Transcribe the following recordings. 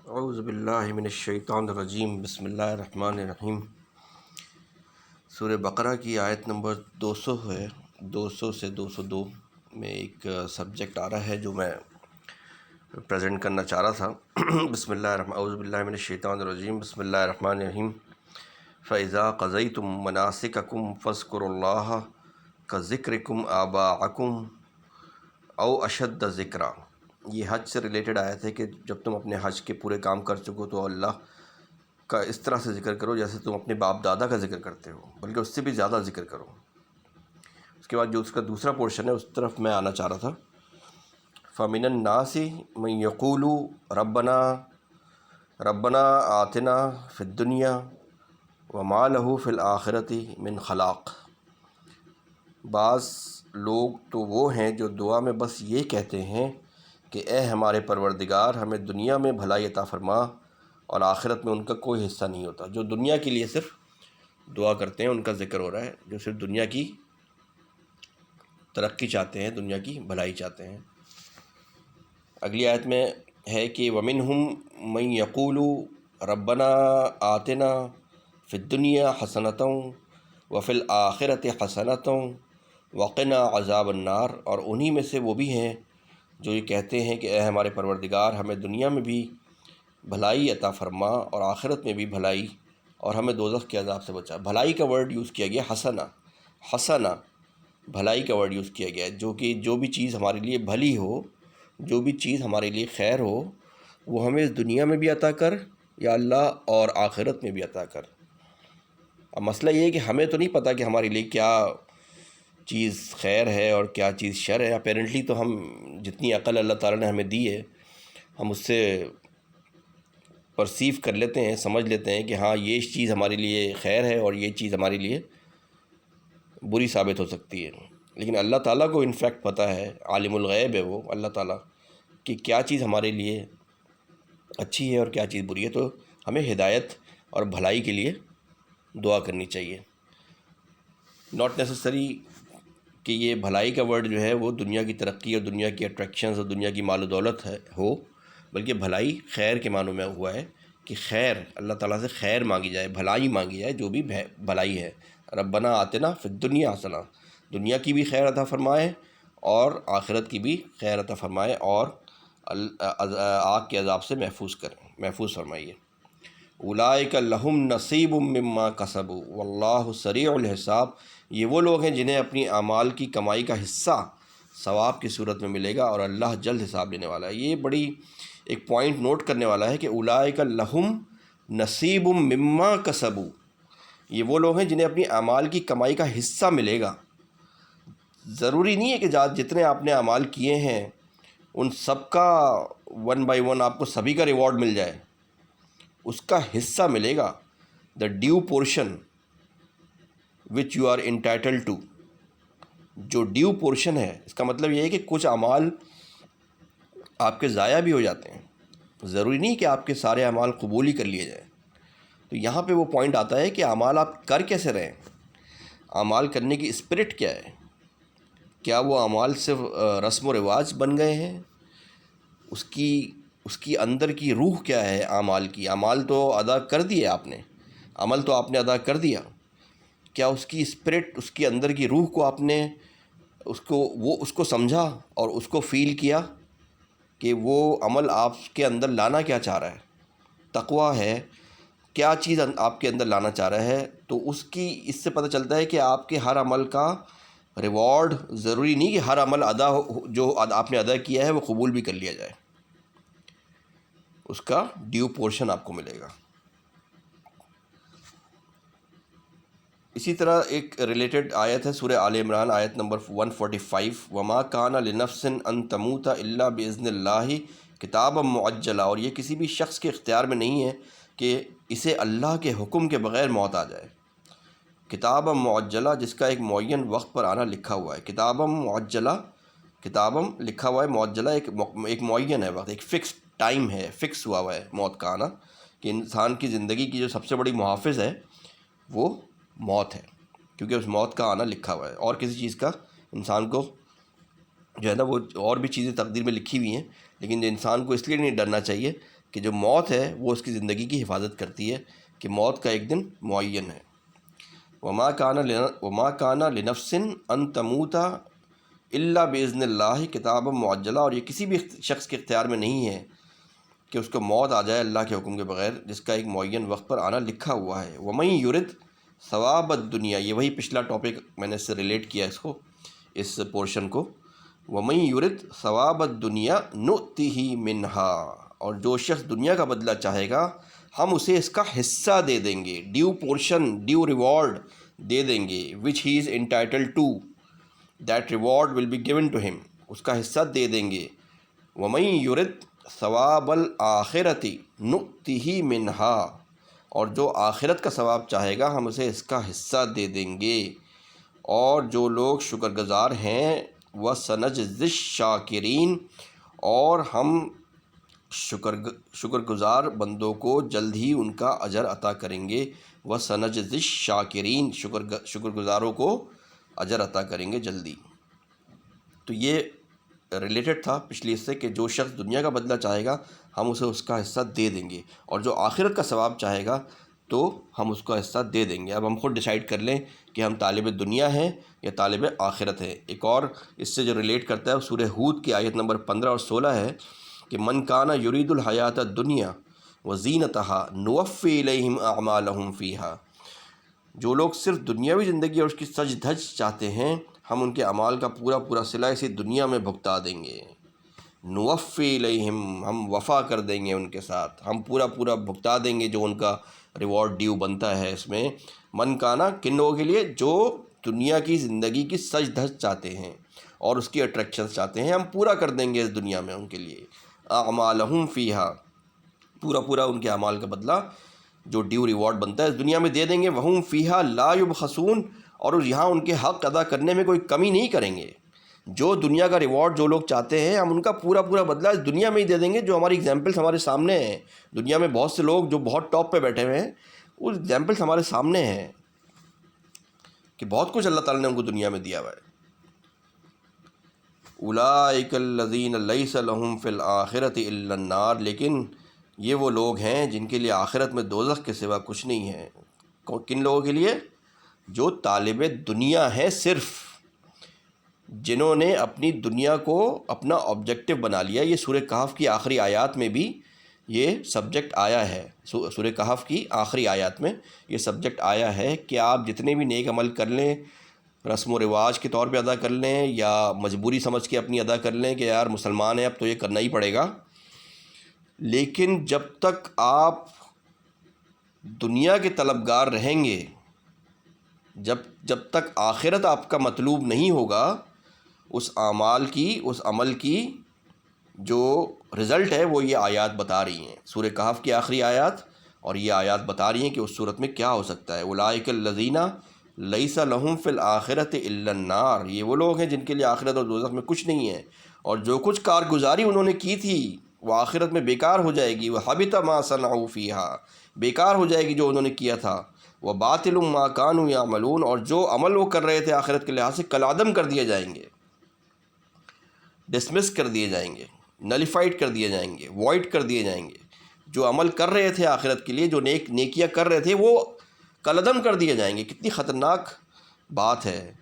اعوذ باللہ من الشیطان الرجیم، بسم اللہ الرحمن الرحیم۔ سورہ بقرہ کی آیت نمبر 200 ہے، 200 سے 202 میں ایک سبجیکٹ آ رہا ہے جو میں پریزنٹ کرنا چاہ رہا تھا۔ بسم اللہ الرحمن اعوذ باللہ من الشیطان الرجیم، بسم اللہ الرحمن الرحیم۔ فَإِذَا قَضَيْتُم مَنَاسِكَكُمْ فَاذْكُرُوا اللَّهَ كَذِكْرِكُمْ آبَاءَكُمْ أَوْ أَشَدَّ ذِكْرًا۔ یہ حج سے ریلیٹڈ آیت ہے کہ جب تم اپنے حج کے پورے کام کر چکو تو اللہ کا اس طرح سے ذکر کرو جیسے تم اپنے باپ دادا کا ذکر کرتے ہو، بلکہ اس سے بھی زیادہ ذکر کرو۔ اس کے بعد جو اس کا دوسرا پورشن ہے اس طرف میں آنا چاہ رہا تھا۔ فَمِنَ النَّاسِ مَن يَقُولُ رَبَّنَا آتِنَا فِي الدُّنْيَا وَمَا لَهُ فِي الْآخِرَةِ مِنْ خَلَاقٍ۔ بعض لوگ تو وہ ہیں جو دعا میں بس یہ کہتے ہیں کہ اے ہمارے پروردگار ہمیں دنیا میں بھلائی عطا فرما، اور آخرت میں ان کا کوئی حصہ نہیں ہوتا۔ جو دنیا کے لیے صرف دعا کرتے ہیں ان کا ذکر ہو رہا ہے، جو صرف دنیا کی ترقی چاہتے ہیں، دنیا کی بھلائی چاہتے ہیں۔ اگلی آیت میں ہے کہ وَمِنْهُمْ مَن يَقُولُ رَبَّنَا آتِنَا فِي الدُّنْيَا حَسَنَةً وَفِي الْآخِرَةِ حَسَنَةً وَقِنَا عَذَابَ النَّارِ۔ اور انہی میں سے وہ بھی ہیں جو یہ کہتے ہیں کہ اے ہمارے پروردگار ہمیں دنیا میں بھی بھلائی عطا فرما اور آخرت میں بھی بھلائی، اور ہمیں دوزخ کے عذاب سے بچا۔ بھلائی کا ورڈ یوز کیا گیا، حسنہ بھلائی کا ورڈ یوز کیا گیا ہے، جو کہ جو بھی چیز ہمارے لیے بھلی ہو، جو بھی چیز ہمارے لیے خیر ہو، وہ ہمیں اس دنیا میں بھی عطا کر یا اللہ، اور آخرت میں بھی عطا کر۔ اب مسئلہ یہ ہے کہ ہمیں تو نہیں پتہ کہ ہمارے لیے کیا چیز خیر ہے اور کیا چیز شر ہے۔ اپیرنٹلی تو ہم جتنی عقل اللہ تعالیٰ نے ہمیں دی ہے ہم اس سے پرسیو کر لیتے ہیں، سمجھ لیتے ہیں کہ ہاں یہ چیز ہمارے لیے خیر ہے اور یہ چیز ہمارے لیے بری ثابت ہو سکتی ہے۔ لیکن اللہ تعالیٰ کو انفیکٹ پتہ ہے، عالم الغیب ہے وہ اللہ تعالیٰ، کہ کیا چیز ہمارے لیے اچھی ہے اور کیا چیز بری ہے۔ تو ہمیں ہدایت اور بھلائی کے لیے دعا کرنی چاہیے۔ ناٹ نیسسری کہ یہ بھلائی کا ورڈ جو ہے وہ دنیا کی ترقی اور دنیا کی اٹریکشنز اور دنیا کی مال و دولت ہو، بلکہ بھلائی خیر کے معنوں میں ہوا ہے کہ خیر، اللہ تعالیٰ سے خیر مانگی جائے، بھلائی مانگی جائے، جو بھی بھلائی ہے۔ ربنا آتنا فی الدنیا حسنہ، دنیا کی بھی خیر عطا فرمائے اور آخرت کی بھی خیر عطا فرمائے، اور آگ کے عذاب سے محفوظ فرمائیے۔ اولئک لہم نصیب مما کسبوا واللہ سریع الحساب۔ یہ وہ لوگ ہیں جنہیں اپنی اعمال کی کمائی کا حصہ ثواب کی صورت میں ملے گا، اور اللہ جلد حساب لینے والا ہے۔ یہ بڑی ایک پوائنٹ نوٹ کرنے والا ہے کہ اولئک لہم نصیب مما کسبوا، یہ وہ لوگ ہیں جنہیں اپنی اعمال کی کمائی کا حصہ ملے گا۔ ضروری نہیں ہے کہ جتنے آپ نے اعمال کیے ہیں ان سب کا 1 بائی 1 آپ کو سبھی کا ریوارڈ مل جائے، اس کا حصہ ملے گا، the due portion which you are entitled to. جو ڈیو پورشن ہے اس کا مطلب یہ ہے کہ کچھ اعمال آپ کے ضائع بھی ہو جاتے ہیں، ضروری نہیں کہ آپ کے سارے اعمال قبول ہی کر لیے جائیں۔ تو یہاں پہ وہ پوائنٹ آتا ہے کہ اعمال آپ کر کیسے رہے ہیں، اعمال کرنے کی اسپرٹ کیا ہے۔ کیا وہ اعمال صرف رسم و رواج بن گئے ہیں؟ اس کی اندر کی روح کیا ہے اعمال کی؟ اعمال تو ادا کر دیے آپ نے، عمل تو آپ نے ادا کر دیا، کیا اس کی اسپرٹ، اس کی اندر کی روح کو آپ نے اس کو سمجھا اور اس کو فیل کیا کہ وہ عمل آپ کے اندر لانا کیا چاہ رہا ہے؟ تقویٰ ہے، کیا چیز آپ کے اندر لانا چاہ رہا ہے؟ تو اس سے پتہ چلتا ہے کہ آپ کے ہر عمل کا ریوارڈ ضروری نہیں کہ ہر عمل جو آپ نے ادا کیا ہے وہ قبول بھی کر لیا جائے، اس کا ڈیو پورشن آپ کو ملے گا۔ اسی طرح ایک ریلیٹڈ آیت ہے سورہ آل عمران، آیت نمبر 145، وما کان لنفس ان تموت الا باذن اللہ کتابا معجلا۔ اور یہ کسی بھی شخص کے اختیار میں نہیں ہے کہ اسے اللہ کے حکم کے بغیر موت آ جائے۔ کتابا معجلا، جس کا ایک معین وقت پر آنا لکھا ہوا ہے۔ کتابا معجلا، کتابم لکھا ہوا ہے، معجلہ ایک معین ہے وقت، ایک فکس ٹائم ہے، فکس ہوا ہے موت کا آنا، کہ انسان کی زندگی کی جو سب سے بڑی محافظ ہے وہ موت ہے، کیونکہ اس موت کا آنا لکھا ہوا ہے۔ اور کسی چیز کا انسان کو جو ہے نا وہ اور بھی چیزیں تقدیر میں لکھی ہوئی ہیں لیکن جو انسان کو اس لیے نہیں ڈرنا چاہیے کہ جو موت ہے وہ اس کی زندگی کی حفاظت کرتی ہے، کہ موت کا ایک دن معین ہے۔ وما کان لنفس ان تموت الا باذن اللہ کتابا معجلہ، اور یہ کسی بھی شخص کے اختیار میں نہیں ہے کہ اس کو موت آ جائے اللہ کے حکم کے بغیر، جس کا ایک معین وقت پر آنا لکھا ہوا ہے۔ ومن یرد ثواب الدنیا، یہ وہی پچھلا ٹاپک میں نے اس سے ریلیٹ کیا اس پورشن کو۔ ومن یرد ثواب الدنیا نؤتہ منہا، اور جو شخص دنیا کا بدلہ چاہے گا ہم اسے اس کا حصہ دے دیں گے، ڈیو پورشن، ڈیو ریوارڈ دے دیں گے، which he is entitled to, that reward will be given to him, اس کا حصہ دے دیں گے۔ ومن یرد ثواب الآخرۃ نؤتہ منہا، اور جو آخرت کا ثواب چاہے گا ہم اسے اس کا حصہ دے دیں گے۔ اور جو لوگ شکر گزار ہیں وَسَنَجْزِي الشَّاكِرِينَ، اور ہم شکر گزار بندوں کو جلد ہی ان کا اجر عطا کریں گے۔ وَسَنَجْزِي الشَّاكِرِينَ، شکر گزاروں کو اجر عطا کریں گے جلدی۔ تو یہ ریلیٹڈ تھا پچھلی اس سے کہ جو شخص دنیا کا بدلہ چاہے گا ہم اسے اس کا حصہ دے دیں گے، اور جو آخرت کا ثواب چاہے گا تو ہم اس کا حصہ دے دیں گے۔ اب ہم خود ڈیسائیڈ کر لیں کہ ہم طالب دنیا ہیں یا طالب آخرت ہیں۔ ایک اور اس سے جو ریلیٹ کرتا ہے وہ سورہ ہود کی آیت نمبر 15 اور 16 ہے کہ من کان یرید الحیات الدنیا وزینتہا نوفی الیہم اعمالہم فیہا، جو لوگ صرف دنیاوی زندگی اور اس کی سج دھج چاہتے ہیں ہم ان کے اعمال کا پورا صلہ اسی دنیا میں بھگتا دیں گے۔ نوفی الیہم، ہم وفا کر دیں گے ان کے ساتھ، ہم پورا بھگتا دیں گے جو ان کا ریوارڈ ڈیو بنتا ہے اس میں۔ من کانا، کن لوگوں کے لیے؟ جو دنیا کی زندگی کی سج دھج چاہتے ہیں اور اس کی اٹریکشنز چاہتے ہیں، ہم پورا کر دیں گے اس دنیا میں ان کے لیے۔ اعمالہم فیہا، پورا ان کے اعمال کا بدلہ جو ڈیو ریوارڈ بنتا ہے اس دنیا میں دے دیں گے۔ وہم فیہا لا یبخسون، اور یہاں ان کے حق ادا کرنے میں کوئی کمی نہیں کریں گے۔ جو دنیا کا ریوارڈ جو لوگ چاہتے ہیں ہم ان کا پورا بدلہ اس دنیا میں ہی دے دیں گے۔ جو ہماری ایگزامپلس ہمارے سامنے ہیں، دنیا میں بہت سے لوگ جو بہت ٹاپ پہ بیٹھے ہوئے ہیں، وہ ایگزامپلس ہمارے سامنے ہیں کہ بہت کچھ اللہ تعالیٰ نے ان کو دنیا میں دیا ہوا ہے۔ اولئک الذین لیس لہم فی الآخرۃ الا النار، لیکن یہ وہ لوگ ہیں جن کے لیے آخرت میں دوزخ کے سوا کچھ نہیں ہے۔ کن لوگوں کے لیے؟ جو طالب دنیا ہیں، صرف جنہوں نے اپنی دنیا کو اپنا آبجیکٹو بنا لیا۔ یہ سورہ کہف کی آخری آیات میں بھی یہ سبجیکٹ آیا ہے، سورہ کہف کی آخری آیات میں یہ سبجیکٹ آیا ہے کہ آپ جتنے بھی نیک عمل کر لیں، رسم و رواج کے طور پہ ادا کر لیں یا مجبوری سمجھ کے اپنی ادا کر لیں کہ یار مسلمان ہیں اب تو یہ کرنا ہی پڑے گا، لیکن جب تک آپ دنیا کے طلبگار رہیں گے، جب تک آخرت آپ کا مطلوب نہیں ہوگا، اس اعمال کی، اس عمل کی جو رزلٹ ہے وہ یہ آیات بتا رہی ہیں، سورہ کہف کی آخری آیات، اور یہ آیات بتا رہی ہیں کہ اس صورت میں کیا ہو سکتا ہے۔ اولئک الذین لیس لہم فی الآخرۃ الا النار، یہ وہ لوگ ہیں جن کے لیے آخرت اور دوزخ میں کچھ نہیں ہے، اور جو کچھ کارگزاری انہوں نے کی تھی وہ آخرت میں بیکار ہو جائے گی۔ وحبط ما صنعوا فیہا، بیکار ہو جائے گی جو انہوں نے کیا تھا۔ وباطل ما کانوا یعملون، اور جو عمل وہ کر رہے تھے آخرت کے لحاظ سے کالعدم کر دیے جائیں گے، ڈسمس کر دیے جائیں گے، نلیفائڈ کر دیے جائیں گے، وائڈ کر دیے جائیں گے۔ جو عمل کر رہے تھے آخرت کے لیے، جو نیکیاں کر رہے تھے، وہ کالعدم کر دیے جائیں گے۔ کتنی خطرناک بات ہے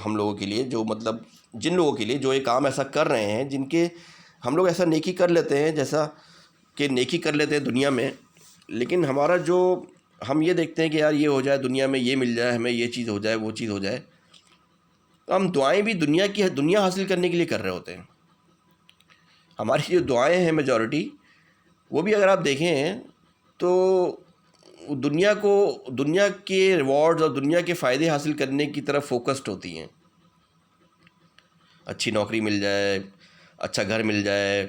ہم لوگوں کے لیے، جو مطلب جن لوگوں کے لیے جو یہ کام ایسا کر رہے ہیں، جن کے ہم لوگ ایسا نیکی کر لیتے ہیں جیسا کہ نیکی کر لیتے ہیں دنیا میں، لیکن ہمارا جو ہم یہ دیکھتے ہیں کہ یار یہ ہو جائے، دنیا میں یہ مل جائے، ہمیں یہ چیز ہو جائے، وہ چیز ہو جائے، تو ہم دعائیں بھی دنیا حاصل کرنے کے لیے کر رہے ہوتے ہیں۔ ہماری جو دعائیں ہیں میجورٹی، وہ بھی اگر آپ دیکھیں تو دنیا کے ریوارڈز اور دنیا کے فائدے حاصل کرنے کی طرف فوکسڈ ہوتی ہیں۔ اچھی نوکری مل جائے، اچھا گھر مل جائے،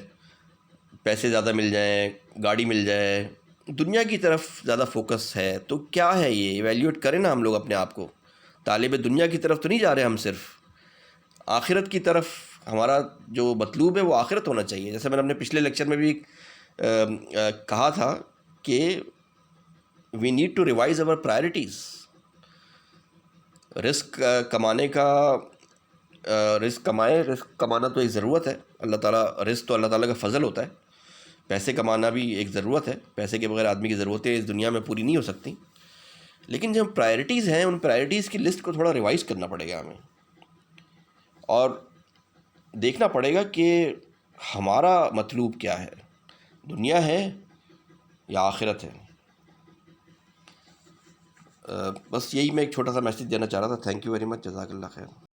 پیسے زیادہ مل جائیں، گاڑی مل جائے، دنیا کی طرف زیادہ فوکس ہے۔ تو کیا ہے یہ؟ ایویلیویٹ کریں نا ہم لوگ اپنے آپ کو۔ طالب دنیا کی طرف تو نہیں جا رہے ہم، صرف آخرت کی طرف ہمارا جو مطلوب ہے وہ آخرت ہونا چاہیے۔ جیسے میں نے اپنے پچھلے لیکچر میں بھی کہا تھا کہ we need to revise our priorities. رزق کمانے کا رزق کمائیں. رزق کمانا تو ایک ضرورت ہے. اللہ تعالیٰ رزق تو اللہ تعالیٰ کا فضل ہوتا ہے. پیسے کمانا بھی ایک ضرورت ہے. پیسے کے بغیر آدمی کی ضرورتیں اس دنیا میں پوری نہیں ہو سکتی. لیکن جو پرائرٹیز ہیں ان پرائرٹیز کی لسٹ کو تھوڑا ریوائز کرنا پڑے گا ہمیں, اور دیکھنا پڑے گا کہ ہمارا مطلوب کیا ہے, دنیا ہے یا آخرت ہے. بس یہی میں ایک چھوٹا سا میسیج دینا چاہ رہا تھا. Thank you very much. جزاک اللہ خیر.